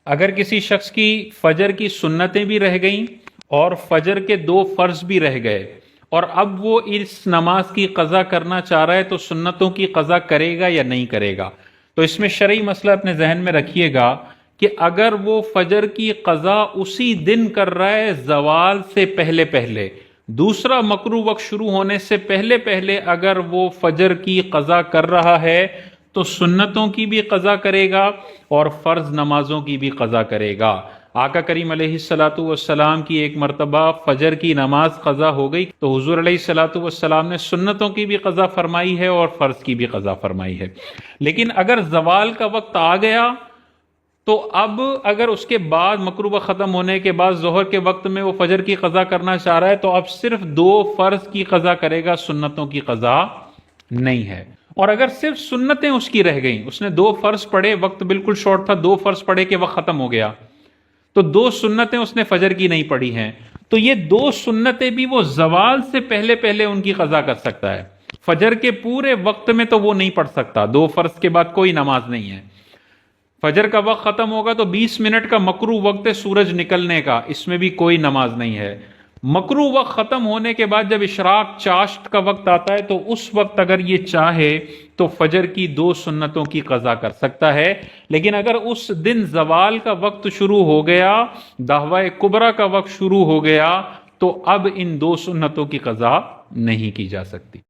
اگر کسی شخص کی فجر کی سنتیں بھی رہ گئیں اور فجر کے 2 فرض بھی رہ گئے اور اب وہ اس نماز کی قضا کرنا چاہ رہا ہے تو سنتوں کی قضا کرے گا یا نہیں کرے گا؟ تو اس میں شرعی مسئلہ اپنے ذہن میں رکھیے گا کہ اگر وہ فجر کی قضا اسی دن کر رہا ہے زوال سے پہلے پہلے، دوسرا مکروہ وقت شروع ہونے سے پہلے پہلے اگر وہ فجر کی قضا کر رہا ہے تو سنتوں کی بھی قضا کرے گا اور فرض نمازوں کی بھی قضا کرے گا۔ آقا کریم علیہ الصلاۃ والسلام کی ایک مرتبہ فجر کی نماز قضا ہو گئی تو حضور علیہ الصلاۃ والسلام نے سنتوں کی بھی قضا فرمائی ہے اور فرض کی بھی قضا فرمائی ہے۔ لیکن اگر زوال کا وقت آ گیا تو اب اگر اس کے بعد مکروہ ختم ہونے کے بعد ظہر کے وقت میں وہ فجر کی قضا کرنا چاہ رہا ہے تو اب صرف 2 فرض کی قضا کرے گا، سنتوں کی قضا نہیں ہے۔ اور اگر صرف سنتیں اس کی رہ گئیں، اس نے 2 فرض پڑھے، وقت بالکل شارٹ تھا، 2 فرض پڑھے کہ وقت ختم ہو گیا، تو 2 سنتیں اس نے فجر کی نہیں پڑھی ہیں، تو یہ 2 سنتیں بھی وہ زوال سے پہلے پہلے ان کی قضا کر سکتا ہے۔ فجر کے پورے وقت میں تو وہ نہیں پڑھ سکتا، 2 فرض کے بعد کوئی نماز نہیں ہے۔ فجر کا وقت ختم ہوگا تو 20 منٹ کا مکروہ وقت ہے سورج نکلنے کا، اس میں بھی کوئی نماز نہیں ہے۔ مکروہ وقت ختم ہونے کے بعد جب اشراق چاشت کا وقت آتا ہے تو اس وقت اگر یہ چاہے تو فجر کی 2 سنتوں کی قضا کر سکتا ہے، لیکن اگر اس دن زوال کا وقت شروع ہو گیا، دعوی کبریٰ کا وقت شروع ہو گیا، تو اب ان 2 سنتوں کی قضا نہیں کی جا سکتی۔